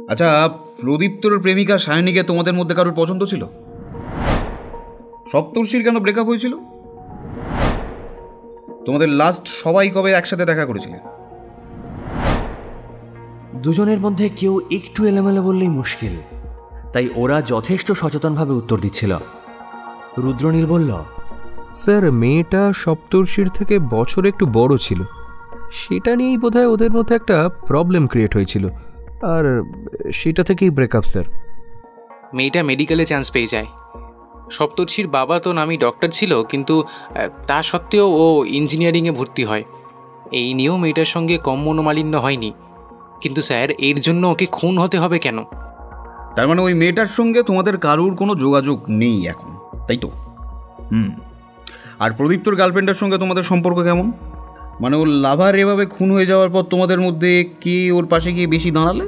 আচ্ছা, প্রদীপ্তর প্রেমিকা সায়নীকে তোমাদের মধ্যে কারোর পছন্দ ছিল? সপ্তর্ষির কেন ব্রেকআপ হয়েছিল? তোমাদের লাস্ট সবাই কবে একসাথে দেখা করেছিলে? দুজনের মধ্যে কেউ একটু এলোমেলো বললেই মুশকিল, তাই ওরা যথেষ্ট সচেতনভাবে উত্তর দিচ্ছিল। রুদ্রনীল বলল, স্যার, মেয়েটা সপ্তর্ষির থেকে বছর একটু বড় ছিল, সেটা নিয়েই বোধহয় ওদের মধ্যে একটা প্রবলেম ক্রিয়েট হয়েছিল, আর সেটা থেকেই ব্রেকআপ স্যার। মেয়েটা মেডিকেলে চান্স পেয়ে যায়। সপ্তর্ষির বাবা তো নামি ডক্টর ছিল, কিন্তু তা সত্ত্বেও ও ইঞ্জিনিয়ারিংয়ে ভর্তি হয়। এই নিয়েও মেয়েটার সঙ্গে কম মনোমালিন্য হয়নি। কিন্তু স্যার, এর জন্য ওকে খুন হতে হবে কেন? তার মানে ওই মেয়েটার সঙ্গে তোমাদের কারুর কোনো যোগাযোগ নেই এখন, তাই তো? আর প্রদীপ্তর গার্লফ্রেন্ডের সঙ্গে তোমাদের সম্পর্ক কেমন? মানে ওর লাভার এভাবে খুন হয়ে যাওয়ার পর তোমাদের মধ্যে কে ওর পাশে গিয়ে বেশি দাঁড়ালে?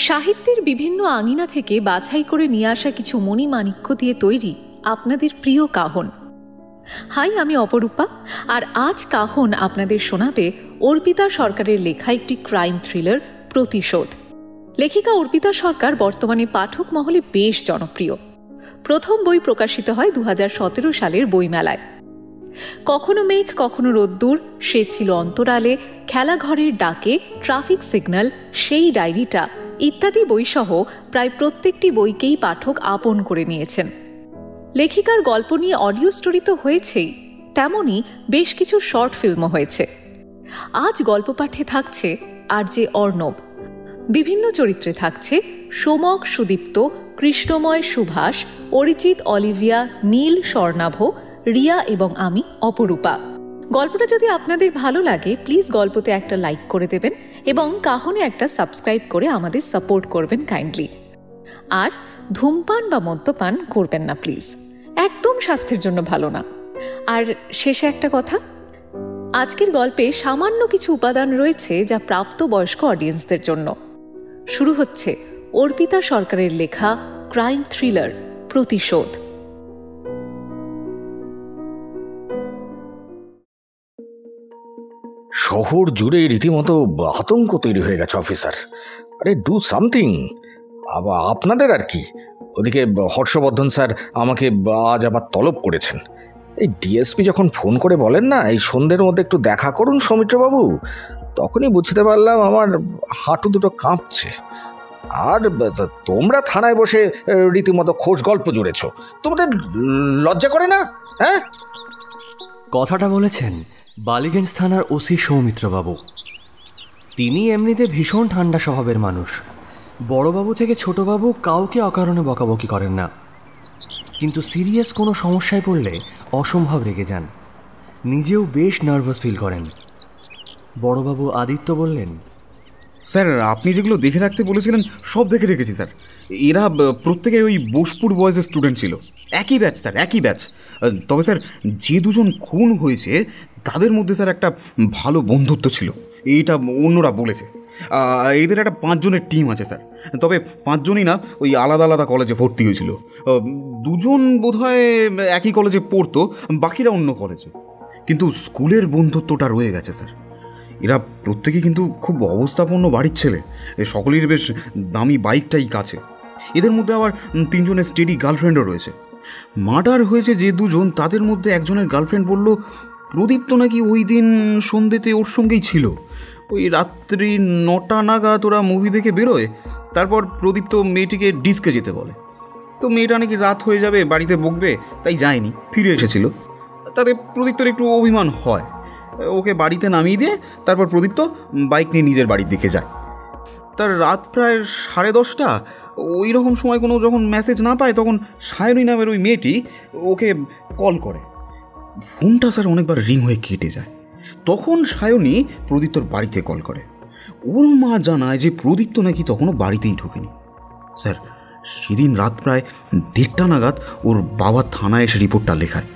সাহিত্যের বিভিন্ন আঙিনা থেকে বাছাই করে নিয়ে আসা কিছু মণিমাণিক্য দিয়ে তৈরি আপনাদের প্রিয় কাহন। হাই, আমি অপরূপা, আর আজ কাহন আপনাদের শোনাবে অর্পিতা সরকারের লেখা একটি ক্রাইম থ্রিলার, প্রতিশোধ। লেখিকা অর্পিতা সরকার বর্তমানে পাঠক মহলে বেশ জনপ্রিয়। প্রথম বই প্রকাশিত হয় 2017 সালের বইমেলায়। কখনো মেঘ কখনো রোদ্দুর, সে ছিল অন্তরালে, খেলাঘরের ডাকে, ট্রাফিক সিগন্যাল, সেই ডায়েরিটা ইত্যাদি বইসহ প্রায় প্রত্যেকটি বইকেই পাঠক আপন করে নিয়েছেন। লেখিকার গল্প নিয়ে অডিও স্টোরি তো হয়েছেই, তেমনই বেশ কিছু শর্ট ফিল্মও হয়েছে। আজ গল্প পাঠে থাকছে আরজে অর্ণব। বিভিন্ন চরিত্রে থাকছে সোমক সুদীপ্ত, কৃষ্ণময় সুভাষ, অরিজিৎ অলিভিয়া, নীল স্বর্ণাভ, রিয়া এবং আমি অপরূপা। গল্পটা যদি আপনাদের ভালো লাগে, প্লিজ গল্পতে একটা লাইক করে দেবেন এবং কাহনে একটা সাবস্ক্রাইব করে আমাদের সাপোর্ট করবেন কাইন্ডলি। আর ধূমপান বা মদ্যপান করবেন না প্লিজ, একদম স্বাস্থ্যের জন্য ভালো না। আর শেষে একটা কথা, আজকের গল্পে সামান্য কিছু উপাদান রয়েছে যা প্রাপ্তবয়স্ক অডিয়েন্সদের জন্য। শুরু হচ্ছে অর্পিতা সরকারের লেখা ক্রাইম থ্রিলার, প্রতিশোধ। শহর জুড়ে রীতিমতো আতঙ্ক তৈরি হয়ে গেছে অফিসার। আরে ডু সামথিং। আপনাদের আর কি, ওদিকে হর্ষবর্ধন স্যার আমাকে আজ আবার তলব করেছেন। এই ডিএসপি যখন ফোন করে বলেন না এই সন্ধ্যের মধ্যে একটু দেখা করুন সৌমিত্রবাবু, তখনই বুঝতে পারলাম আমার হাঁটু দুটো কাঁপছে। আর তোমরা থানায় বসে রীতিমতো খোশ গল্প জুড়েছ, তোমাদের লজ্জা করে না? হ্যাঁ, কথাটা বলেছেন বালিগঞ্জ থানার ওসি সৌমিত্রবাবু। তিনি এমনিতে ভীষণ ঠান্ডা স্বভাবের মানুষ। বড়বাবু থেকে ছোটবাবু কাউকে অকারণে বকাবকি করেন না, কিন্তু সিরিয়াস কোনো সমস্যায় পড়লে অসম্ভব রেগে যান। নিজেও বেশ নার্ভাস ফিল করেন। বড়বাবু আদিত্য বললেন, স্যার, আপনি যেগুলো দেখে রাখতে বলেছিলেন সব দেখে রেখেছি স্যার। এরা প্রত্যেকে ওই বোসপুর বয়েজের স্টুডেন্ট ছিল, একই ব্যাচ স্যার, একই ব্যাচ। তবে স্যার, যে দুজন খুন হয়েছে তাদের মধ্যে স্যার একটা ভালো বন্ধুত্ব ছিল, এইটা অন্যরা বলেছে। এদের একটা 5 জনের টিম আছে স্যার, তবে 5 জনই না ওই আলাদা আলাদা কলেজে ভর্তি হয়েছিল। 2 জন বোধহয় একই কলেজে পড়তো, বাকিরা অন্য কলেজে, কিন্তু স্কুলের বন্ধুত্বটা রয়ে গেছে স্যার। এরা প্রত্যেকে কিন্তু খুব অবস্থাপন্ন বাড়ির ছেলে, সকলের বেশ দামি বাইকটাই কাছে। এদের মধ্যে আবার 3 জনের স্টেডি গার্লফ্রেন্ডও রয়েছে। মার্ডার হয়েছে যে 2 জন, তাদের মধ্যে একজনের গার্লফ্রেন্ড বলল প্রদীপ্ত নাকি ওই দিন সন্ধ্যেতে ওর সঙ্গেই ছিল। ওই রাত্রি 9টা নাগাদ ওরা মুভি দেখে বেরোয়, তারপর প্রদীপ্ত মেয়েটিকে ডিস্কে যেতে বলে। তো মেয়েটা নাকি রাত হয়ে যাবে, বাড়িতে বকবে, তাই যায়নি, ফিরে এসেছিল। তাতে প্রদীপ্তর একটু অভিমান হয়, ওকে বাড়িতে নামিয়ে দিয়ে তারপর প্রদীপ্ত বাইক নিয়ে নিজের বাড়ির দিকে যায়। তার রাত প্রায় 10:30, ওই রকম সময় কোনো যখন মেসেজ না পায় তখন সায়নী নামের ওই মেয়েটি ওকে কল করে। ফোনটা স্যার অনেকবার রিং হয়ে কেটে যায়। তখন সায়নী প্রদীপ্তর বাড়িতে কল করে। ওর মা জানায় যে প্রদীপ্ত নাকি তখনও বাড়িতেই ঢোকেনি। স্যার, সেদিন রাত প্রায় 1:30 নাগাদ ওর বাবা থানায় এসে রিপোর্টটা লেখায়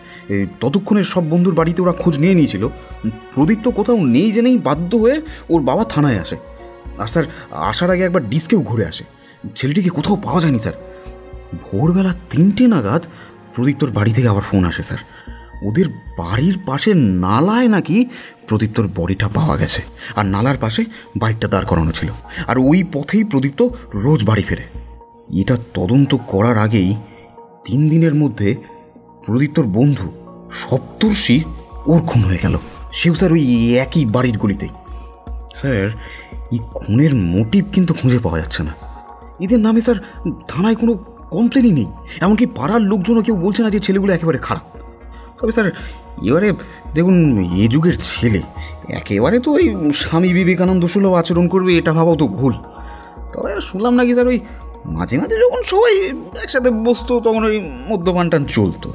ততক্ষণে সব বন্ধুর বাড়িতে ওরা খোঁজ নিয়ে নিয়েছিল। প্রদীপ তো কোথাও নেই জেনেই বাধ্য হয়ে ওর বাবা থানায় আসে। আর স্যার আসার আগে একবার ডিস্কেও ঘুরে আসে। ছেলেটিকে কোথাও পাওয়া যায়নি স্যার। ভোরবেলা 3টে নাগাদ প্রদীপ্তর বাড়ি থেকে আবার ফোন আসে স্যার, ওদের বাড়ির পাশে নালায় নাকি প্রদীপ্তর বডিটা পাওয়া গেছে, আর নালার পাশে বাইকটা দাঁড় করানো ছিল, আর ওই পথেই প্রদীপ্ত রোজ বাড়ি ফেরে। এটা তদন্ত করার আগেই 3 দিনের মধ্যে প্রদীপ্তর বন্ধু সপ্তর্ষি ওর খুন হয়ে গেল, সেও স্যার ওই একই বাড়ির গলিতেই। স্যার এই খুনের মোটিভ কিন্তু খুঁজে পাওয়া যাচ্ছে না। এদের নামে স্যার থানায় কোনো কমপ্লেনই নেই, এমনকি পাড়ার লোকজনও কেউ বলছে না যে ছেলেগুলো একেবারে খারাপ। তবে স্যার এবারে দেখুন, এ যুগের ছেলে একেবারে তো ওই স্বামী বিবেকানন্দ সুলভ আচরণ করবে এটা ভাবাও তো ভুল। তবে শুনলাম নাকি স্যার ওই মাঝে মাঝে যখন সবাই একসাথে বসতো তখন ওই মদ্যপান টান চলতো।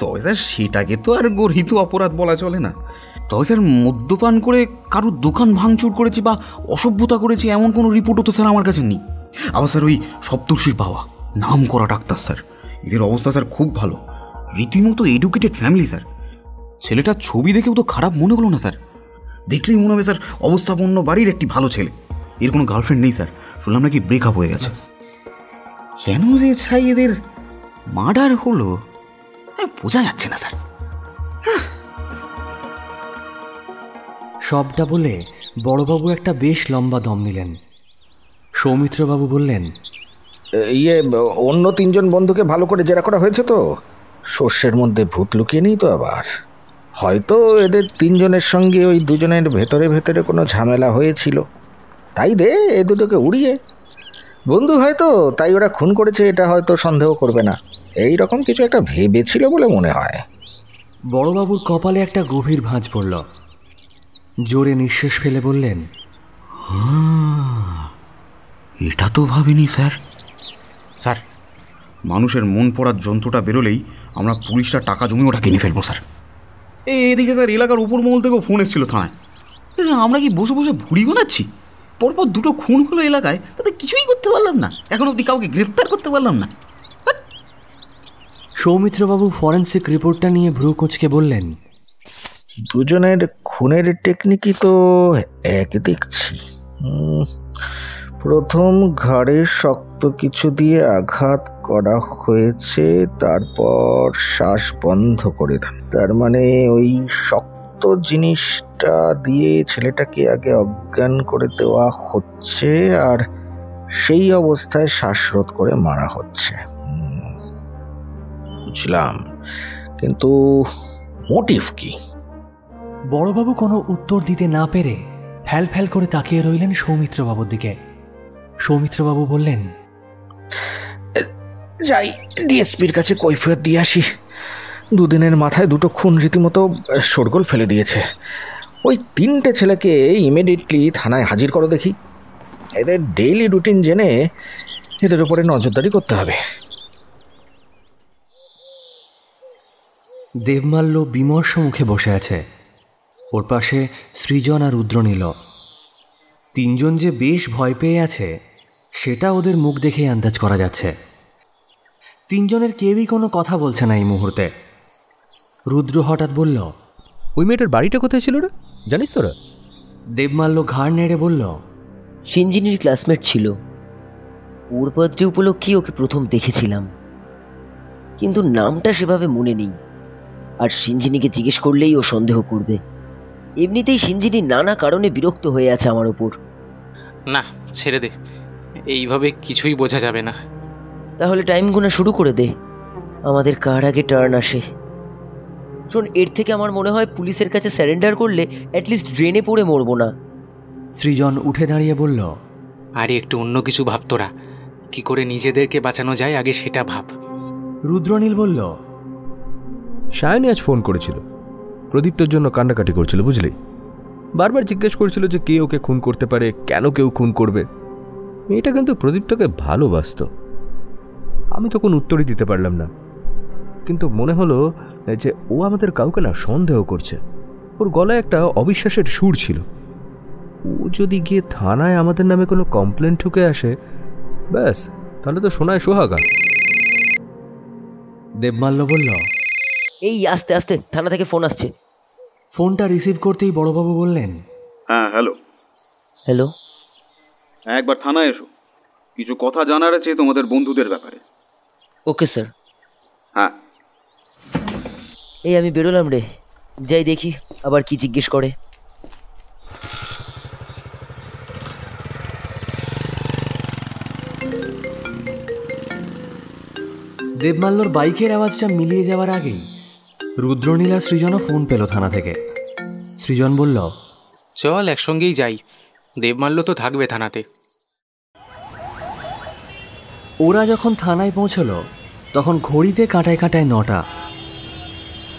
তবে স্যার সেটাকে তো আর গর্হিত অপরাধ বলা চলে না। তবে স্যার মদ্যপান করে কারোর দোকান ভাঙচুর করেছি বা অসভ্যতা করেছি এমন কোনো রিপোর্টও তো স্যার আমার কাছে নেই। আবার স্যার ওই সপ্তর্ষির বাবা নাম করা ডাক্তার স্যার, এদের অবস্থা স্যার খুব ভালো, রীতিমতো এডুকেটেড ফ্যামিলি স্যার। ছেলেটার ছবি দেখেও তো খারাপ মনে হলো না স্যার, দেখলেই মনে হবে স্যার অবস্থাপন্ন বাড়ির একটি ভালো ছেলে। এর কোনো গার্লফ্রেন্ড নেই স্যার, শুনলাম নাকি ব্রেকআপ হয়ে গেছে। কেন রে ছাই এদের মার্ডার হলো বোঝা যাচ্ছে না স্যার। সবটা বলে বড়বাবু একটা বেশ লম্বা দম নিলেন। সৌমিত্রবাবু বললেন, অন্য 3জন বন্ধুকে ভালো করে জেরা করা হয়েছে তো? শস্যের মধ্যে ভূত লুকিয়ে নেই তো আবার? হয়তো এদের 3জনের সঙ্গে ওই 2জনের ভেতরে ভেতরে কোনো ঝামেলা হয়েছিল, তাই দে এ দুটোকে উড়িয়ে। বন্ধু হয়তো, তাই ওরা খুন করেছে এটা হয়তো সন্দেহ করবে না, এই রকম কিছু একটা ভেবেছিল বলে মনে হয়। বড়বাবুর কপালে একটা গভীর ভাঁজ পড়ল। জোরে নিঃশ্বাস ফেলে বললেন, এটা তো ভাবিনি স্যার। স্যার মানুষের মন পড়ার যন্ত্রটা বেরোলেই আমরা পুলিশরা টাকা জমি ওটা কিনে ফেলবো স্যার। এদিকে স্যার এলাকার উপর মহল থেকেও ফোন এসেছিল থানায়। আমরা কি বসে বসে ভুড়ি বানাচ্ছি? পরপর 2টো খুন হলো এলাকায়, তাতে কিছুই করতে পারলাম না, এখন অব্দি কাউকে গ্রেফতার করতে পারলাম না। সৌমিত্রবাবু ফরেন্সিক রিপোর্টটা নিয়ে ভ্রু কুঁচকে বললেন, 2জনের খুনের টেকনিকই তো এক দেখছি। প্রথম ঘাড়ে শক্ত কিছু দিয়ে আঘাত করা হয়েছে, তারপর শ্বাস বন্ধ করে দেন। তার মানে ওই শক্ত জিনিসটা দিয়ে ছেলেটাকে আগে অজ্ঞান করে দেওয়া হচ্ছে, আর সেই অবস্থায় শ্বাসরোধ করে মারা হচ্ছে। বুঝলাম, কিন্তু মোটিভ কি? বড়বাবু কোনো উত্তর দিতে না পেরে ফ্যাল ফ্যাল করে তাকিয়ে রইলেন সৌমিত্রবাবুর দিকে। সৌমিত্রবাবু বললেন, যাই ডিএসপির কাছে কৈফিয়ত দিয়ে আসি। 2 দিনের মাথায় 2টো খুন রীতিমতো শোরগোল ফেলে দিয়েছে। ওই 3টে ছেলেকে ইমিডিয়েটলি থানায় হাজির করো দেখি। এদের ডেইলি রুটিন জেনে এদের উপরে নজরদারি করতে হবে। দেবমাল্য বিমর্ষ মুখে বসে আছে। ওর পাশে সৃজন আর রুদ্রনীল। 3জন যে বেশ ভয় পেয়ে আছে সেটা ওদের মুখ দেখেই আন্দাজ করা যাচ্ছে। 3জনের কেউই কোনো কথা বলছে না এই মুহূর্তে। রুদ্র হঠাৎ বলল, ওই মেয়েটার বাড়িটা কোথায় ছিল রে, জানিস তোরা? দেবমাল্য ঘাড় নেড়ে বলল, সিঞ্জিনির ক্লাসমেট ছিল, ওর বার্থডে উপলক্ষেই ওকে প্রথম দেখেছিলাম, কিন্তু নামটা সেভাবে মনে নেই। আর সিঞ্জিনিকে জিজ্ঞেস করলেই ও সন্দেহ করবে। এমনিতেই সিঞ্জিনি নানা কারণে বিরক্ত হয়ে আছে আমার ওপর। না ছেড়ে দে, এইভাবে কিছুই বোঝা যাবে না। তাহলে টাইম গোনা শুরু করে দে, আমাদের কার আগে টার্ন আসে। শোন, এর থেকে আমার মনে হয় পুলিশের কাছে স্যারেন্ডার করলে অ্যাটলিস্ট ড্রেনে পড়ে মরবো না। সৃজন উঠে দাঁড়িয়ে বলল, আরে একটু অন্য কিছু ভাব তোরা, কি করে নিজেদেরকে বাঁচানো যায় আগে সেটা ভাব। রুদ্রনীল বলল, সায়নী আজ ফোন করেছিল, প্রদীপ্তর জন্য কান্নাকাটি করছিল, বুঝলি? বারবার জিজ্ঞেস করছিল যে কে ওকে খুন করতে পারে, কেন কেউ খুন করবে। মেয়েটা কিন্তু প্রদীপ্তকে ভালোবাসত। আমি তো কোনো উত্তরই দিতে পারলাম না, কিন্তু মনে হলো যে ও আমাদের কাউকে না সন্দেহ করছে। ওর গলায় একটা অবিশ্বাসের সুর ছিল। ও যদি গিয়ে থানায় আমাদের নামে কোনো কমপ্লেন ঠুকে আসে, ব্যাস তাহলে তো সোনায় সোহাগা। দেবমাল্য বলল, এই আস্তে আস্তে, থানা থেকে ফোন আসছে। ফোনটা রিসিভ করতেই বড়বাবু বললেন, হ্যাঁ হ্যালো, হ্যালো। একবার থানায় এসো, কিছু কথা জানার আছে তোমাদের বন্ধুদের ব্যাপারে। Okay sir. হ্যাঁ। এই আমি বেরোলাম রে, যাই দেখি আবার কি জিজ্ঞেস করে। দেবমাল্যর বাইকের আওয়াজটা মিলিয়ে যাওয়ার আগেই রুদ্রনীল আর সৃজনও ফোন পেল থানা থেকে। সৃজন বলল, চল একসঙ্গেই যাই, দেবমাল্য তো থাকবে থানাতে। ওরা যখন থানায় পৌঁছলো তখন ঘড়িতে কাঁটায় কাঁটায় 9টা।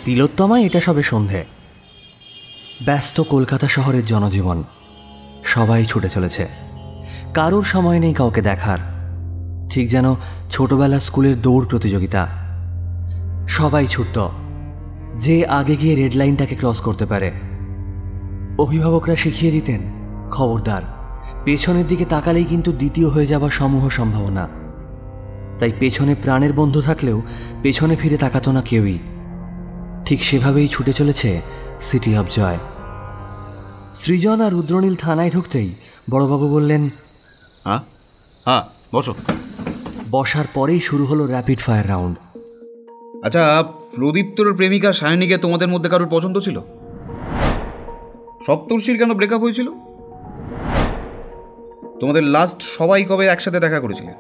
তিলোত্তমায় এটা সবে সন্ধে। ব্যস্ত কলকাতা শহরের জনজীবন, সবাই ছুটে চলেছে, কারোর সময় নেই কাউকে দেখার। ঠিক যেন ছোটবেলার স্কুলের দৌড় প্রতিযোগিতা। সবাই ছুটত, যে আগে গিয়ে রেড লাইনটাকে ক্রস করতে পারে। অভিভাবকরা শিখিয়ে দিতেন, খবরদার, পেছনের দিকে তাকালেই কিন্তু দ্বিতীয় হয়ে যাবার সমূহ সম্ভাবনা। তাই পেছনে প্রাণের বন্ধু থাকলেও পেছনে ফিরে তাকাতো না কেউই। ঠিক সেভাবেই ছুটে চলেছে সিটি অফ জয়। সৃজন আর রুদ্রনীল থানায় ঢুকতেই বড়বাবু বললেন, হ্যাঁ হ্যাঁ বসো। বসার পরেই শুরু হলো র্যাপিড ফায়ার রাউন্ড। আচ্ছা, প্রদীপ্তর প্রেমিকা সায়নীকে তোমাদের মধ্যে কারোর পছন্দ ছিল? সপ্তর্ষির কেন ব্রেকআপ হয়েছিল? তোমাদের লাস্ট সবাই কবে একসাথে দেখা করেছিলে?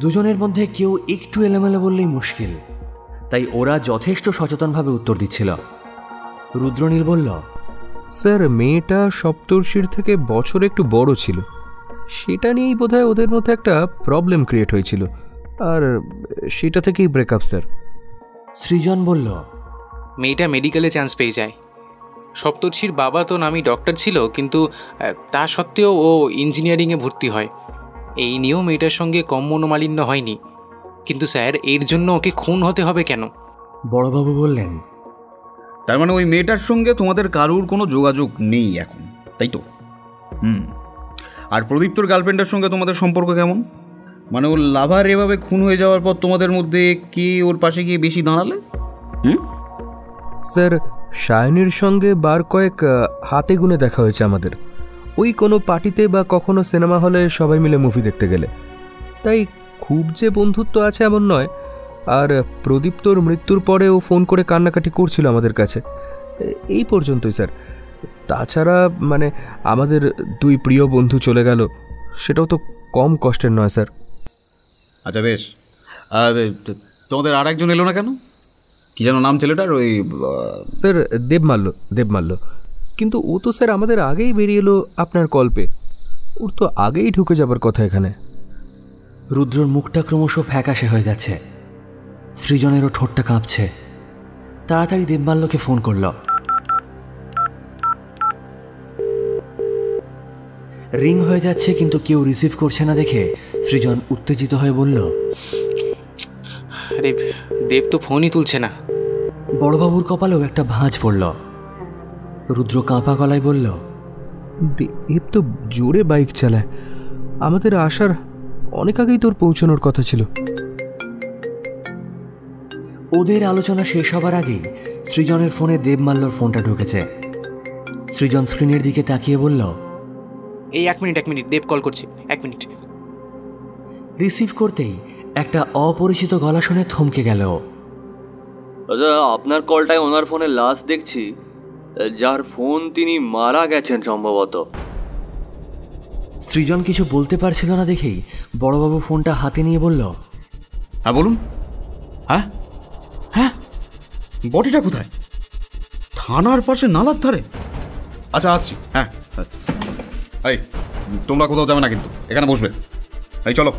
দুজনের মধ্যে কেউ একটু এলোমেলো বললেই মুশকিল, তাই ওরা যথেষ্ট সচেতনভাবে উত্তর দিচ্ছিল। রুদ্রনীল বলল, স্যার, মেয়েটা সপ্তর্ষির থেকে বছর একটু বড় ছিল, সেটা নিয়েই বোধহয় ওদের মধ্যে একটা প্রবলেম ক্রিয়েট হয়েছিল, আর সেটা থেকেই ব্রেকআপ স্যার। সৃজন বলল, মেয়েটা মেডিকেলে চান্স পেয়ে যায়। সপ্তর্ষির বাবা তো নামি ডক্টর ছিল, কিন্তু তা সত্ত্বেও ও ইঞ্জিনিয়ারিংয়ে ভর্তি হয়। এই নিয়েও মেয়েটার সঙ্গে কম মনোমালিন্য হয়নি। কিন্তু স্যার, এর জন্য ওকে খুন হতে হবে কেন? বড়বাবু বললেন, তার মানে ওই মেয়েটার সঙ্গে তোমাদের কারুর কোনো যোগাযোগ নেই এখন, তাই তো? আর প্রদীপ্তর গার্লফ্রেন্ডের সঙ্গে তোমাদের সম্পর্ক কেমন? মানে ওর লাভার এভাবে খুন হয়ে যাওয়ার পর তোমাদের মধ্যে কে ওর পাশে গিয়ে বেশি দাঁড়ালে? স্যার, সায়নীর সঙ্গে বার কয়েক হাতে গুনে দেখা হয়েছে আমাদের, ওই কোনো পার্টিতে বা কখনো সিনেমা হলে সবাই মিলে মুভি দেখতে গেলে। তাই খুব যে বন্ধুত্ব আছে এমন নয়। আর প্রদীপ্তর মৃত্যুর পরে ও ফোন করে কান্নাকাটি করছিল আমাদের কাছে, এই পর্যন্তই স্যার। তাছাড়া মানে আমাদের দুই প্রিয় বন্ধু চলে গেল, সেটাও তো কম কষ্টের নয় স্যার। আচ্ছা বেশ, তোমাদের আর একজন এলো না কেন? কি যেন নাম ছেলেটার? ওই স্যার দেবমাল্য। কিন্তু ও তো স্যার আমাদের আগেই বেরিয়ে এলো আপনার কল্পে, ওর তো আগেই ঢুকে যাবার কথা এখানে। রুদ্রর মুখটা ক্রমশ ফ্যাকাশে হয়ে যাচ্ছে, সৃজনেরও ঠোঁটটা কাঁপছে। তাড়াতাড়ি দেবমাল্যকে ফোন করল। রিং হয়ে যাচ্ছে কিন্তু কেউ রিসিভ করছে না দেখে সৃজন উত্তেজিত হয়ে বলল, আরে দেব তো ফোনই তুলছে না। বড়বাবুর কপালেও একটা ভাঁজ পড়ল। রুদ্র কাঁপা গলায় বলল, দেব তো জোরে বাইক চালায়, আমাদের আসার অনেক আগেই তোর পৌঁছানোর কথা ছিল। ওদের আলোচনা শেষ হবার আগেই সৃজনের ফোনে দেবমাল্যর ফোনটা ঢুকেছে। সৃজন স্ক্রিনের দিকে তাকিয়ে বলল, এই এক মিনিট, দেব কল করছে, 1 মিনিট। রিসিভ করতেই একটা অপরিচিত গলা শুনে থমকে গেল। আচ্ছা, আপনার কলটায় ওনার ফোনে লাস্ট দেখছি, যার ফোন তিনি মারা গেছেন সম্ভবত। সৃজন কিছু বলতে পারছিল না দেখেই বড়বাবু ফোনটা হাতে নিয়ে বলল, হ্যাঁ বলুন। হ্যাঁ হ্যাঁ, বডিটা কোথায়? থানার পাশে নালার ধারে? আচ্ছা আসছি। হ্যাঁ, এই তোমরা কোথাও যাবে না কিন্তু, এখানে বসবে। এই চলো।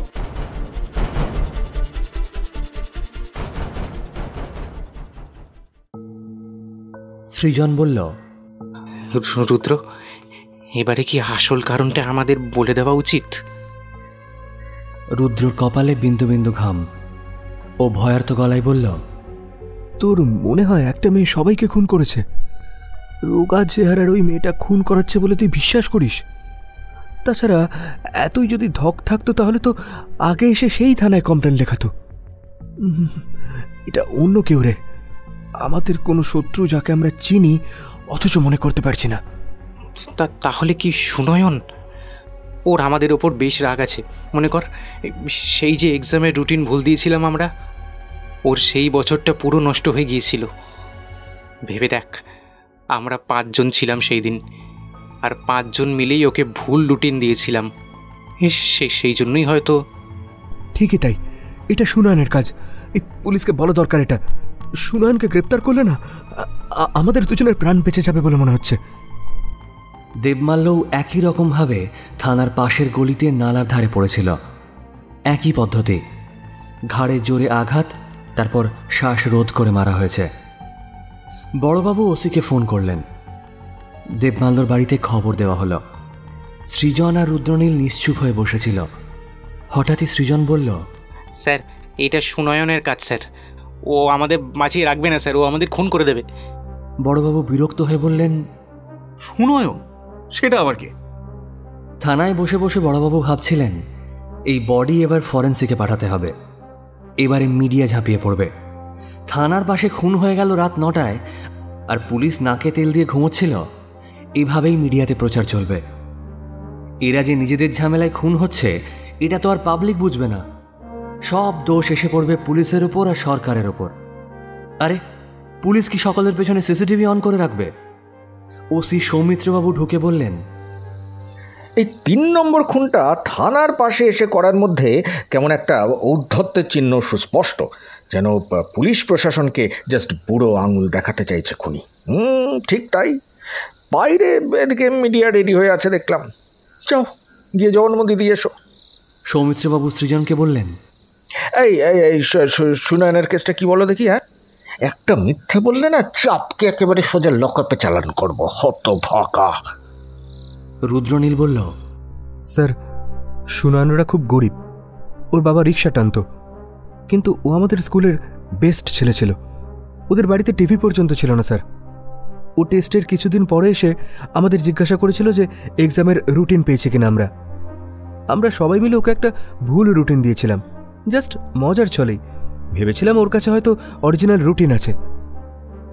সৃজন বলল, রুদ্র, এবারে কি আসল কারণটা আমাদের বলে দেওয়া উচিত? রুদ্রর কপালে বিন্দু বিন্দু ঘাম। ও ভয়ার্ত গলায় বলল, তোর মনে হয় একটা মেয়ে সবাইকে খুন করেছে? রোগা চেহারার ওই মেয়েটা খুন করাচ্ছে বলে তুই বিশ্বাস করিস? তাছাড়া এতই যদি ধক থাকতো তাহলে তো আগে এসে সেই থানায় কমপ্লেন লেখাতো। এটা অন্য কেউ রে, আমাদের কোনো শত্রু যাকে আমরা চিনি অথচ মনে করতে পারছি না। তাহলে কি সুনয়ন? ওর আমাদের ওপর বেশ রাগ আছে। মনে কর, সেই যে এক্সামের রুটিন ভুল দিয়েছিলাম আমরা, ওর সেই বছরটা পুরো নষ্ট হয়ে গিয়েছিল। ভেবে দেখ, আমরা 5 জন ছিলাম সেই দিন, আর 5 জন মিলেই ওকে ভুল রুটিন দিয়েছিলাম। সেই জন্যই হয়তো। ঠিকই তাই, এটা সুনয়নের কাজ। এই পুলিশকে বলা দরকার এটা। সুনয়নকে গ্রেপ্তার করলে না আমাদের দুজনের প্রাণ বেঁচে যাবে বলে মনে হচ্ছে। দেবমাল্যও একই রকমভাবে থানার পাশের গলিতে নালার ধারে পড়েছিল। একই পদ্ধতি, ঘাড়ে জোরে আঘাত, তারপর শ্বাস রোধ করে মারা হয়েছে। বড়বাবু ওসিকে ফোন করলেন। দেবমাল্যর বাড়িতে খবর দেওয়া হলো। সৃজন আর রুদ্রনীল নিশ্চুপ হয়ে বসেছিল। হঠাৎই সৃজন বলল, স্যার, এটা সুনয়নের কাজ স্যার। ও আমাদের বাঁচিয়ে রাখবে না স্যার, ও আমাদের খুন করে দেবে। বড়বাবু বিরক্ত হয়ে বললেন, সুনয়ন? সেটা আবার কে? থানায় বসে বসে বড়বাবু ভাবছিলেন এই বডি এবার ফরেন্সিকে পাঠাতে হবে। এবারে মিডিয়া ঝাঁপিয়ে পড়বে। থানার পাশে খুন হয়ে গেল রাত 9টায়, আর পুলিশ নাকে তেল দিয়ে ঘুমোচ্ছিল। এভাবেই মিডিয়াতে প্রচার চলবে। এরা যে নিজেদের ঝামেলায় খুন হচ্ছে এটা তো আর পাবলিক বুঝবে না। সব দোষ এসে পড়বে পুলিশের ওপর আর সরকারের ওপর। আরে পুলিশ কি সকলের পেছনে সিসিটিভি অন করে রাখবে? ওসি সৌমিত্রবাবু ঢুকে বললেন, এই 3 নম্বর খুনটা থানার পাশে এসে করার মধ্যে কেমন একটা ঔদ্ধত্যের চিহ্ন সুস্পষ্ট, যেন পুলিশ প্রশাসনকে জাস্ট বুড়ো আঙুল দেখাতে চাইছে খুনি। ঠিক তাই। বাইরে এদিকে মিডিয়া রেডি হয়ে আছে দেখলাম। যাও গিয়ে জবানবন্দি দিয়ে এসো। সৌমিত্রবাবু সৃজনকে বললেন, এই সুনয়নের কেসটা কি বলো দেখি। হ্যাঁ, একটা মিথ্যে বললে না চাপকে একেবারে সোজা লকআপে চালান করবো, হতভাগা। রুদ্রনীল বলল, স্যার, সুনয়নরা খুব গরিব। ওর বাবা রিক্সা টানতো, কিন্তু ও আমাদের স্কুলের বেস্ট ছেলে ছিল। ওদের বাড়িতে টিভি পর্যন্ত ছিল না স্যার। ও টেস্টের কিছুদিন পরে এসে আমাদের জিজ্ঞাসা করেছিল যে এক্সামের রুটিন পেয়েছে কিনা। আমরা সবাই মিলে ওকে একটা ভুল রুটিন দিয়েছিলাম, জাস্ট মজার ছলেই। ভেবেছিলাম ওর কাছে হয়তো অরিজিনাল রুটিন আছে,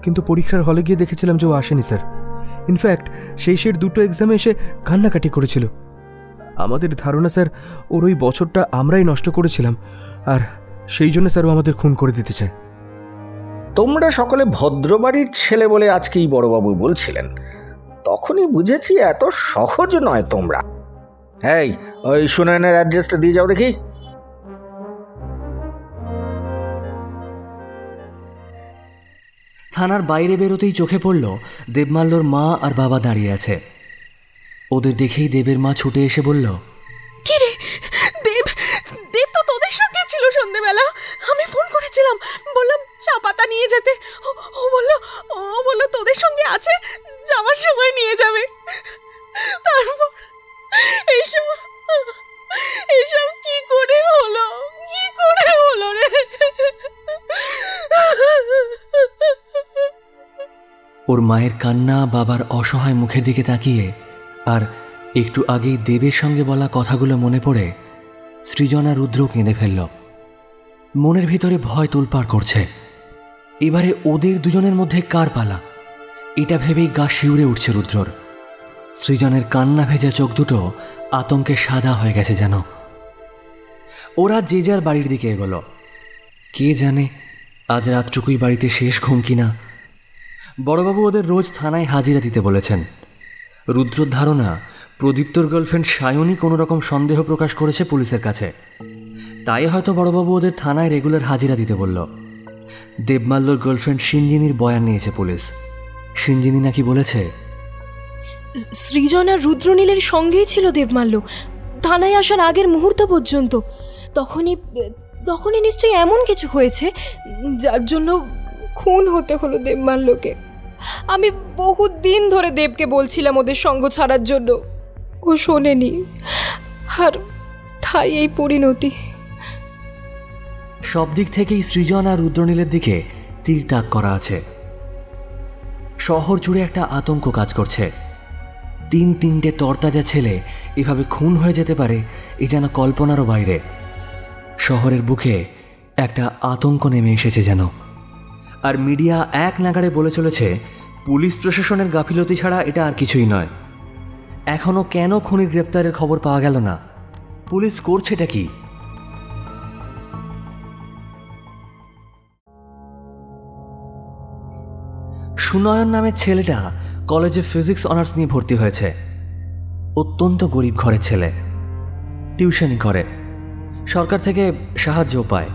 কিন্তু পরীক্ষার হলে গিয়ে দেখেছিলাম যে ও আসেনি স্যার। ইনফ্যাক্ট শেষের 2টো এক্সামে এসে কান্নাকাটি করেছিল। আমাদের ধারণা স্যার ওর ওই বছরটা আমরাই নষ্ট করেছিলাম, আর সেই জন্য স্যার ও আমাদের খুন করে দিতে চায়। তোমরা সকলে ভদ্রবাড়ির ছেলে বলে আজকেই বড়বাবু বলছিলেন, তখনই বুঝেছি এত সহজ নয় তোমরা। এই, ওই সুনয়নের অ্যাড্রেসটা দিয়ে যাও দেখি। থানার বাইরে বেরোতেই চোখে পড়ল দেবমাল্যর মা আর বাবা দাঁড়িয়ে আছে। ওদের দেখেই দেবের মা ছুটে এসে বলল, কি রে দেব? দেব তো তোদের সঙ্গে ছিল সন্ধ্যেবেলা। আমি ফোন করেছিলাম, বললাম চা পাতা নিয়ে যেতে। ও বললো তোদের সঙ্গে আছে, যাওয়ার সময় নিয়ে যাবে। তারপর এইসব কি করে হলো রে? ওর মায়ের কান্না, বাবার অসহায় মুখের দিকে তাকিয়ে আর একটু আগেই দেবের সঙ্গে বলা কথাগুলো মনে পড়ে সৃজন আর রুদ্র কেঁদে ফেলল। মনের ভিতরে ভয় তোলপাড় করছে। এবারে ওদের দুজনের মধ্যে কার পালা, এটা ভেবেই গা শিউরে উঠছে রুদ্রর। সৃজনের কান্না ভেজা চোখ দুটো আতঙ্কে সাদা হয়ে গেছে যেন। ওরা যে যার বাড়ির দিকে এগোলো। কে জানে আজ রাতটুকুই বাড়িতে শেষ ঘুম কিনা। বড়বাবু ওদের রোজ থানায় হাজিরা দিতে বলেছেন। রুদ্রর ধারণা প্রদীপ্তর গার্লফ্রেন্ড সায়নী কোনো রকম সন্দেহ প্রকাশ করেছে পুলিশের কাছে, তাই হয়তো বড়বাবু ওদের থানায় রেগুলার হাজিরা দিতে বলল। দেবমাল্যর গার্লফ্রেন্ড সিঞ্জিনীর বয়ান নিয়েছে পুলিশ। সিঞ্জিনী নাকি বলেছে, সৃজন আর রুদ্রনীলের সঙ্গেই ছিল দেবমাল্য থানায় আসার আগের মুহূর্ত পর্যন্ত। তখনই নিশ্চয়ই এমন কিছু হয়েছে যার জন্য খুন হতে হলো দেবমাল্যকে। আমি বহুত দিন ধরে দেবকে বলছিলাম ওদের সঙ্গ ছাড়ার জন্য, ও শোনেনি, আর তাই এই পরিণতি। সব দিক থেকেই সৃজন আর রুদ্রনীলের দিকে তীর তাক করা আছে। শহর জুড়ে একটা আতঙ্ক কাজ করছে। 3-3টে তরতাজা ছেলে এভাবে খুন হয়ে যেতে পারে এ যেন কল্পনারও বাইরে। শহরের বুকে একটা আতঙ্ক নেমে এসেছে যেন। আর মিডিয়া এক নাগাড়ে বলে চলেছে পুলিশ প্রশাসনের গাফিলতি ছাড়া এটা আর কিছুই নয়। এখনও কেন খুনির গ্রেপ্তারের খবর পাওয়া গেল না? পুলিশ করছেটা কি? সুনয়ন নামের ছেলেটা কলেজে ফিজিক্স অনার্স নিয়ে ভর্তি হয়েছে। অত্যন্ত গরিব ঘরের ছেলে, টিউশনই করে, সরকার থেকে সাহায্যও পায়।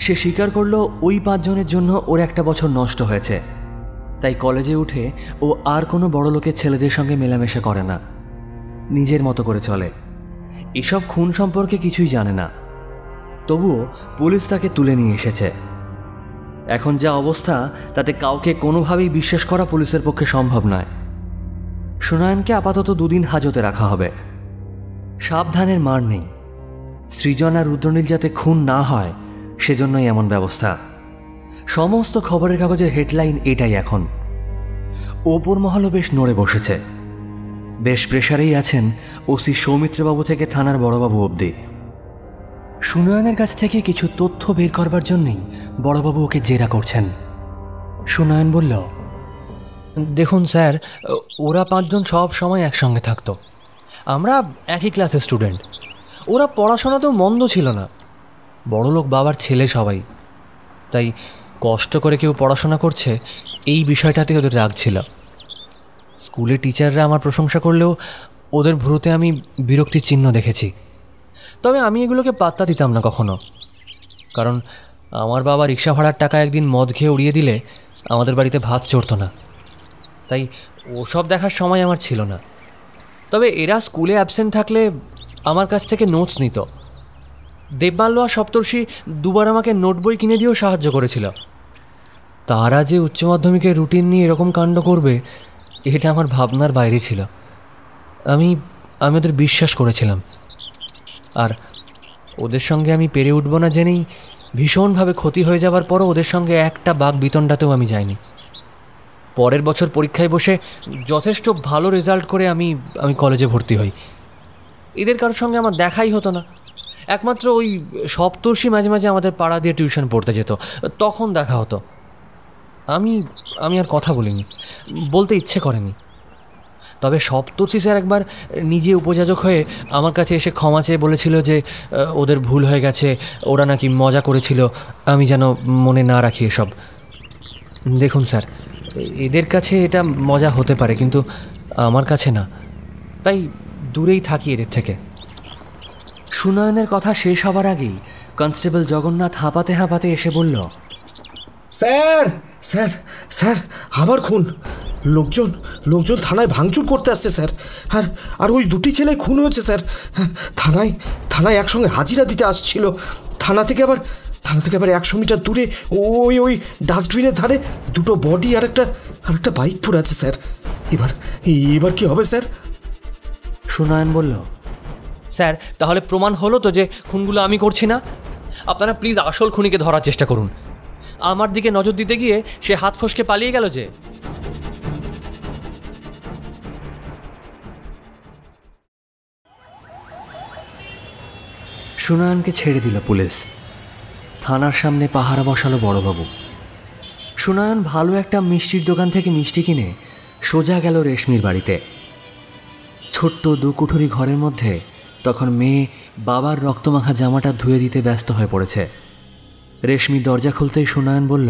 সে স্বীকার করলো ওই 5 জনের জন্য ওর একটা বছর নষ্ট হয়েছে। তাই কলেজে উঠে ও আর কোনো বড় লোকের ছেলেদের সঙ্গে মেলামেশা করে না, নিজের মতো করে চলে। এসব খুন সম্পর্কে কিছুই জানে না। তবুও পুলিশ তাকে তুলে নিয়ে এসেছে। এখন যা অবস্থা তাতে কাউকে কোনোভাবেই বিশ্বাস করা পুলিশের পক্ষে সম্ভব নয়। সুনয়নকে আপাতত 2 দিন হাজতে রাখা হবে। সাবধানের মার নেই। সৃজন আর রুদ্রনীল যাতে খুন না হয় সেজন্যই এমন ব্যবস্থা। সমস্ত খবরের কাগজের হেডলাইন এটাই এখন। ওপর মহলও বেশ নড়ে বসেছে। বেশ প্রেসারেই আছেন ওসি সৌমিত্রবাবু থেকে থানার বড়বাবু অবধি। সুনয়নের কাছ থেকে কিছু তথ্য বের করবার জন্যই বড়বাবু ওকে জেরা করছেন। সুনয়ন বলল, দেখুন স্যার, ওরা 5 জন সব সময় একসঙ্গে থাকতো। আমরা একই ক্লাসের স্টুডেন্ট। ওরা পড়াশোনাতেও মন্দ ছিল না, বড়লোক বাবার ছেলে সবাই। তাই কষ্ট করে কেউ পড়াশোনা করছে এই বিষয়টাতে ওদের রাগ ছিল। স্কুলে টিচাররা আমার প্রশংসা করলেও ওদের ভ্রুতে আমি বিরক্তির চিহ্ন দেখেছি। তবে আমি এগুলোকে পাত্তা দিতাম না কখনো, কারণ আমার বাবা রিক্সা ভাড়ার টাকা একদিন মদ খেয়ে উড়িয়ে দিলে আমাদের বাড়িতে ভাত চড়তো না। তাই ওসব দেখার সময় আমার ছিল না। তবে এরা স্কুলে অ্যাবসেন্ট থাকলে আমার কাছ থেকে নোটস নিত। দেবমাল্য আর সপ্তর্ষি 2 বার আমাকে নোট বই কিনে দিয়েও সাহায্য করেছিল। তারা যে উচ্চ মাধ্যমিকের রুটিন নিয়ে এরকম কাণ্ড করবে এটা আমার ভাবনার বাইরে ছিল। আমি ওদের বিশ্বাস করেছিলাম। আর ওদের সঙ্গে আমি পেরে উঠব না জেনেই ভীষণভাবে ক্ষতি হয়ে যাবার পরও ওদের সঙ্গে একটা বাক বিতণ্ডাতেও আমি যাইনি। পরের বছর পরীক্ষায় বসে যথেষ্ট ভালো রেজাল্ট করে আমি কলেজে ভর্তি হই। এদের কারোর সঙ্গে আমার দেখাই হতো না। একমাত্র ওই সপ্তর্ষি মাঝে মাঝে আমাদের পাড়া দিয়ে টিউশন পড়তে যেত, তখন দেখা হতো। আমি আর কথা বলিনি, বলতে ইচ্ছে করেনি। তবে সপ্তর্ষি স্যার একবার নিজে উপযাজক হয়ে আমার কাছে এসে ক্ষমা চেয়ে বলেছিল যে ওদের ভুল হয়ে গেছে, ওরা নাকি মজা করেছিল, আমি যেন মনে না রাখি এসব। দেখুন স্যার, এদের কাছে এটা মজা হতে পারে, কিন্তু আমার কাছে না। তাই দূরেই থাকি এদের থেকে। সুনয়নের কথা শেষ হবার আগেই কনস্টেবল জগন্নাথ হাঁপাতে হাঁপাতে এসে বলল, স্যার স্যার স্যার আবার খুন। লোকজন থানায় ভাঙচুর করতে আসছে স্যার। আর ওই 2টি ছেলে খুন হয়েছে স্যার। থানায় একসঙ্গে হাজিরা দিতে আসছিল। থানা থেকে আবার 100 মিটার দূরে ওই ডাস্টবিনের ধারে 2টো বডি আর একটা বাইক পড়ে আছে স্যার। এবার কি হবে স্যার? সুনয়ন বলল, স্যার তাহলে প্রমাণ হলো তো যে খুনগুলো আমি করছি না? আপনারা প্লিজ আসল খুনিকে ধরার চেষ্টা করুন। আমার দিকে নজর দিতে গিয়ে সে হাত ফসকে পালিয়ে গেল যে। সুনয়নকে ছেড়ে দিল পুলিশ। থানার সামনে পাহারা বসালো বড়বাবু। সুনয়ন ভালো একটা মিষ্টির দোকান থেকে মিষ্টি কিনে সোজা গেল রেশমির বাড়িতে। ছোট্ট 2 কুঠুরি ঘরের মধ্যে তখন মেয়ে বাবার রক্তমাখা জামাটা ধুয়ে দিতে ব্যস্ত হয়ে পড়েছে। রেশমি দরজা খুলতেই সুনয়ন বলল,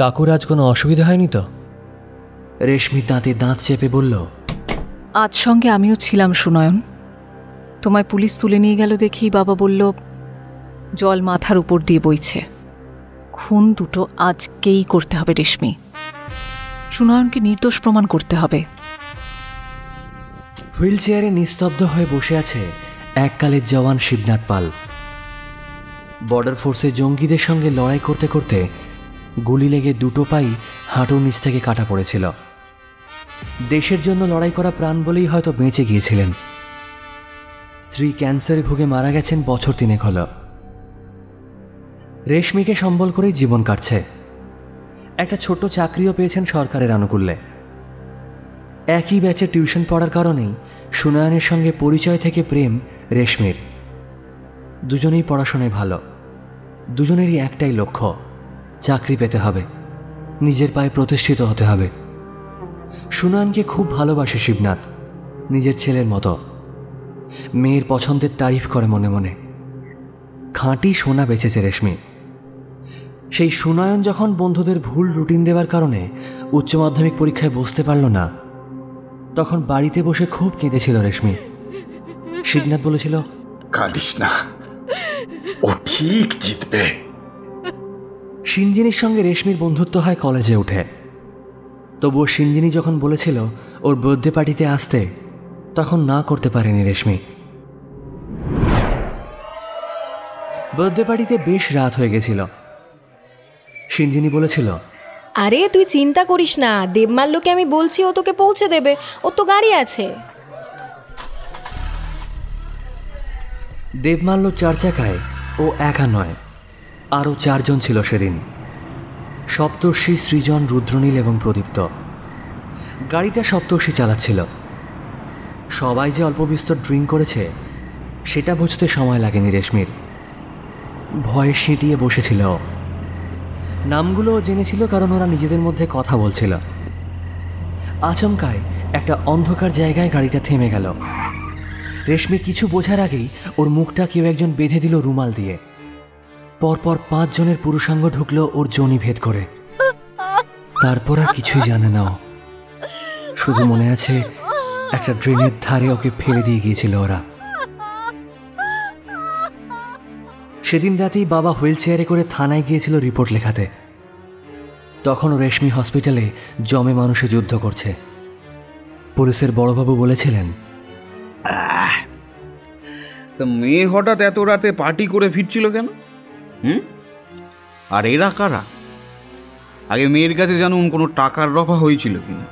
কাকুর আজ কোনো অসুবিধা হয়নি তো? রেশমি দাঁতে দাঁত চেপে বলল, আজ সঙ্গে আমিও ছিলাম সুনয়ন। তোমায় পুলিশ তুলে নিয়ে গেল দেখেই বাবা বলল জল মাথার উপর দিয়ে বইছে। খুন দুটো আজকেই করতে হবে রেশমি। সুনয়নকে নির্দোষ প্রমাণ করতে হবে। হুইল চেয়ারে নিস্তব্ধ হয়ে বসে আছে এককালের জওয়ান শিবনাথ পাল। বর্ডার ফোর্সে জঙ্গিদের সঙ্গে লড়াই করতে করতে গুলি লেগে 2টো পাই হাঁটুর নিচ থেকে কাটা পড়েছিল। দেশের জন্য লড়াই করা প্রাণ বলেই হয়তো বেঁচে গিয়েছিলেন। স্ত্রী ক্যান্সারে ভুগে মারা গেছেন বছর 3 হল। রেশমিকে সম্বল করেই জীবন কাটছে। একটা ছোট্ট চাকরিও পেয়েছেন সরকারের আনুকূল্যে। একই ব্যাচে টিউশন পড়ার কারণেই সুনয়নের সঙ্গে পরিচয় থেকে প্রেম রেশমির। দুজনেই পড়াশোনায় ভালো। দুজনেরই একটাই লক্ষ্য, চাকরি পেতে হবে, নিজের পায়ে প্রতিষ্ঠিত হতে হবে। সুনয়নকে খুব ভালোবাসে শিবনাথ, নিজের ছেলের মতো। মেয়ের পছন্দের তারিফ করে মনে মনে। খাঁটি সোনা বেচেছে রেশমি। সেই সুনয়ন যখন বন্ধুদের ভুল রুটিন দেওয়ার কারণে উচ্চ মাধ্যমিক পরীক্ষায় বসতে পারল না, তখন বাড়িতে বসে খুব কেঁদেছিল রেশমি। শিবনাথ বলেছিল, কাঁদিস না, ও ঠিক জিতবে। সিঞ্জিনির সঙ্গে রেশমির বন্ধুত্ব হয় কলেজে উঠে। তবুও সিঞ্জিনি যখন বলেছিল ওর বার্থডে পার্টিতে আসতে, তখন না করতে পারেনি রেশমি। বার্থডে পার্টিতে বেশ রাত হয়ে গেছিল। সিঞ্জিনি বলেছিল, আরে তুই চিন্তা করিস না, দেবমাল্যকে আমি বলছি, ও তোকে পৌঁছে দেবে, ওর তো গাড়ি আছে। দেবমাল্য 4 চাকায় ও একা নয়, আরও 4 জন ছিল সেদিন। সপ্তর্ষি, সৃজন, রুদ্রনীল এবং প্রদীপ্ত। গাড়িটা সপ্তর্ষি চালাচ্ছিল। সবাই যে অল্প বিস্তর ড্রিঙ্ক করেছে সেটা বুঝতে সময় লাগেনি রেশমির। ভয়ে সিঁটিয়ে বসেছিল। নামগুলো জেনেছিল কারণ ওরা নিজেদের মধ্যে কথা বলছিল। আচমকায় একটা অন্ধকার জায়গায় গাড়িটা থেমে গেল। রেশমি কিছু বোঝার আগেই ওর মুখটা কেউ একজন বেঁধে দিল রুমাল দিয়ে। পরপর 5 জনের পুরুষাঙ্গ ঢুকলো ওর যোনি ভেদ করে। তারপর আর কিছুই জানে না। শুধু মনে আছে একটা ড্রেনের ধারে ওকে ফেলে দিয়ে গিয়েছিল ওরা। সেদিন রাতেই বাবা হুইল চেয়ারে করে থানায় গিয়েছিল রিপোর্ট লেখাতে। তখনও রেশমি হসপিটালে জমে মানুষে যুদ্ধ করছে। পুলিশের বড়বাবু বলেছিলেন, তা মেয়ে হঠাৎ এত রাতে পার্টি করে ফিরছিল কেন? আর এরা কারা? আগে মেয়ের কাছে জানুন কোনো টাকার রফা হয়েছিল কিনা।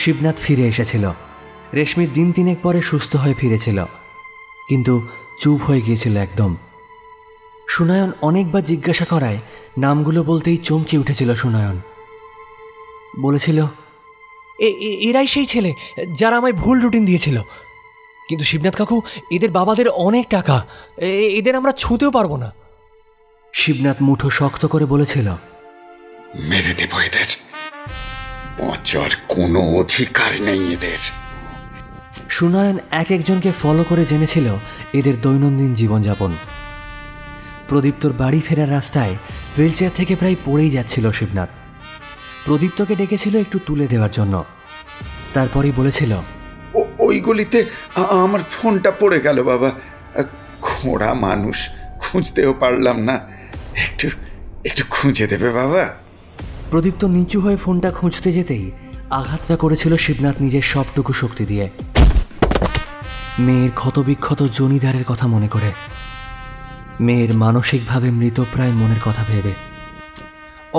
শিবনাথ ফিরে এসেছিল। রেশমির দিন 3 পরে সুস্থ হয়ে ফিরেছিল, কিন্তু চুপ হয়ে গিয়েছিল একদম। সুনয়ন অনেকবার জিজ্ঞাসা করায় নামগুলো বলতেই চমকে উঠেছিল সুনয়ন। বলেছিল, এরাই সেই ছেলে যারা আমায় ভুল রুটিন দিয়েছিল। কিন্তু শিবনাথ কাকু, এদের বাবাদের অনেক টাকা, এদের আমরা ছুঁতেও পারবো না। শিবনাথ মুঠো শক্ত করে বলেছিল, মেরে দেব এদের, বাঁচার কোনো অধিকার নেই এদের। সুনয়ন এক একজনকে ফলো করে জেনেছিল এদের দৈনন্দিন জীবনযাপন। প্রদীপ্তর বাড়ি ফেরার রাস্তায় হুইলচেয়ার থেকে প্রায় পড়েই যাচ্ছিল শিবনাথ। প্রদীপ্তকে ডেকেছিল একটু তুলে দেওয়ার জন্য। তারপরেই বলেছিল, ওই গলিতে আমার ফোনটা পড়ে গেল বাবা, খোঁড়া মানুষ, খুঁজতেও পারলাম না, একটু খুঁজে দেবে বাবা। প্রদীপ্ত নিচু হয়ে ফোনটা খুঁজতে যেতেই আঘাতটা করেছিল শিবনাথ নিজের সবটুকু শক্তি দিয়ে। মেয়ের ক্ষতবিক্ষত জনিদারের কথা মনে করে, মেয়ের মানসিকভাবে মৃতপ্রায় মনের কথা ভেবে।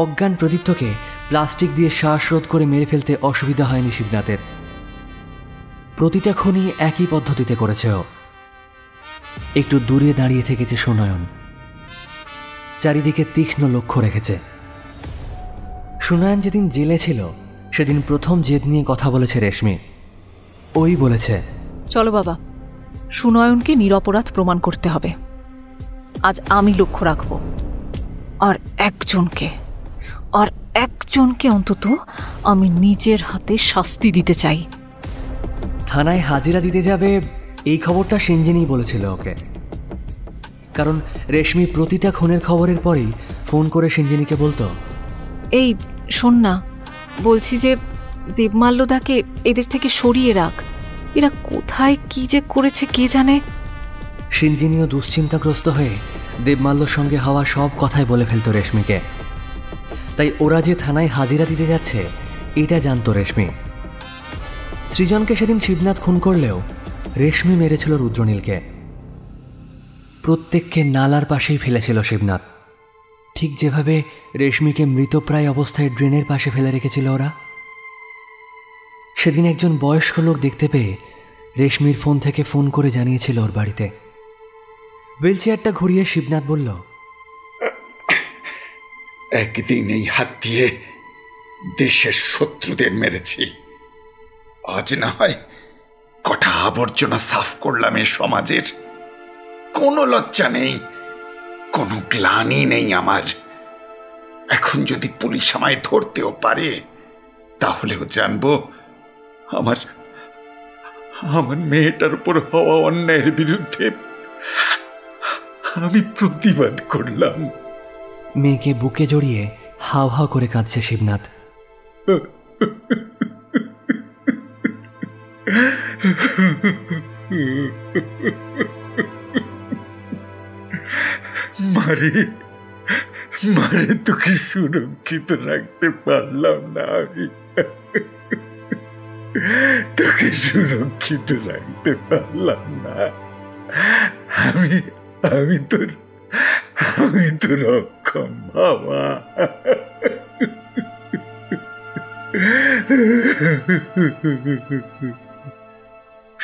অজ্ঞান প্রদীপ্তকে প্লাস্টিক দিয়ে শ্বাসরোধ করে মেরে ফেলতে অসুবিধা হয়নি শিবনাথের। প্রতিটা খুনই একই পদ্ধতিতে করেছে ও। একটু দূরে দাঁড়িয়ে থেকেছে সুনয়ন, চারিদিকে তীক্ষ্ণ লক্ষ্য রেখেছে। সুনয়ন যেদিন জেলে ছিল সেদিন প্রথম জেদ নিয়ে কথা বলেছে রেশমি। ওই বলেছে, চলো বাবা, সুনয়নকে নিরপরাধ প্রমাণ করতে হবে। আজ আমি লক্ষ্য রাখব, আর একজনকে অন্তত আমি নিজের হাতে শাস্তি দিতে চাই। থানায় হাজিরা দিতে যাবে এই খবরটা সিঞ্জিনি বলেছিল ওকে। কারণ রেশমি প্রতিটা খুনের খবরের পরেই ফোন করে সিঞ্জিনিকে বলতো, এই শোন না, বলছি যে দেবমাল্যদাকে এদের থেকে সরিয়ে রাখ, এরা কোথায় কি যে করেছে কে জানে। সিঞ্জিনিও দুশ্চিন্তাগ্রস্ত হয়ে দেবমাল্যর সঙ্গে হওয়া সব কথাই বলে ফেলতো রেশমিকে। তাই ওরা যে থানায় হাজিরা দিতে যাচ্ছে এটা জানতো রেশমি। সৃজনকে সেদিন শিবনাথ খুন করলেও রেশমি মেরেছিল রুদ্রনীলকে। প্রত্যেককে নালার পাশেই ফেলেছিল শিবনাথ, ঠিক যেভাবে রেশমিকে মৃতপ্রায় অবস্থায় ড্রেনের পাশে ফেলে রেখেছিল ওরা। সেদিন একজন বয়স্ক লোক দেখতে পেয়ে রেশমির ফোন থেকে ফোন করে জানিয়েছিল ওর বাড়িতে। হুইলচেয়ারটা ঘুরিয়ে শিবনাথ বলল, একদিন এই হাত দিয়ে দেশের শত্রুদের মেরেছি, আজ না হয় কটা আবর্জনা সাফ করলাম এ সমাজের। কোনো লজ্জা নেই, কোনো গ্লানি নেই আমার। এখন যদি পুলিশ আমায় ধরতেও পারে, তাহলেও জানবো আমার আমার মেয়েটার উপর হওয়া অন্যায়ের বিরুদ্ধে আমি প্রতিবাদ করলাম। মেয়েকে বুকে জড়িয়ে হাও হাও করে কাঁদছে শিবনাথ। মারে মারে, তোকে সুরক্ষিত রাখতে পারলাম না আমি, তোকে সুরক্ষিত রাখতে পারলাম না আমি আমি তোর অক্ষম বাবা।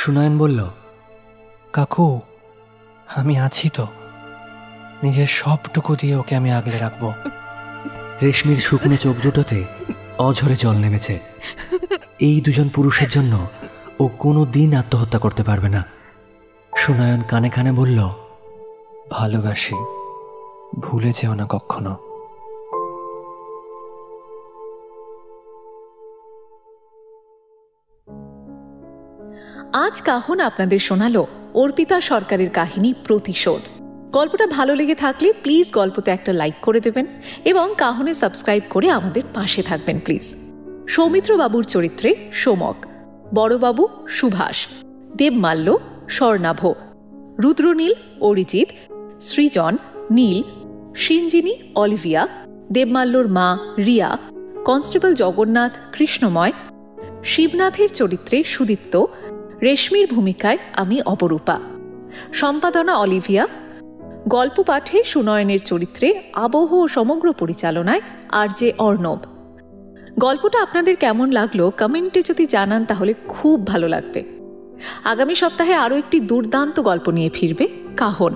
সুনয়ন বলল, কাকু আমি আছি তো, নিজের সবটুকু দিয়ে ওকে আমি আগলে রাখবো। রেশমির শুকনো চোখ দুটোতে অঝরে জল নেমেছে। এই দুজন পুরুষের জন্য ও কোনো দিন আত্মহত্যা করতে পারবে না। সুনয়ন কানে কানে বলল, ভালোবাসি, ভুলে যেও না কখনো। আজ কাহন আপনাদের শোনালো অর্পিতা সরকারের কাহিনী প্রতিশোধ। গল্পটা ভালো লেগে থাকলে প্লিজ গল্পতে একটা লাইক করে দেবেন এবং কাহনে সাবস্ক্রাইব করে আমাদের পাশে থাকবেন প্লিজ। সৌমিত্র বাবুর চরিত্রে সোমক, বড়বাবু সুভাষ, দেবমাল্য স্বর্ণাভ, রুদ্রনীল অরিজিৎ, সৃজন নীল, সিঞ্জিনী অলিভিয়া, দেবমাল্যর মা রিয়া, কনস্টেবল জগন্নাথ কৃষ্ণময়, শিবনাথের চরিত্রে সুদীপ্ত, রেশমির ভূমিকায় আমি অপরূপা, সম্পাদনা অলিভিয়া, গল্প পাঠে সুনয়নের চরিত্রে আবহ ও সমগ্র পরিচালনায় আরজে অর্ণব। গল্পটা আপনাদের কেমন লাগলো কমেন্টে যদি জানান তাহলে খুব ভালো লাগবে। আগামী সপ্তাহে আরও একটি দুর্দান্ত গল্প নিয়ে ফিরবে কাহন।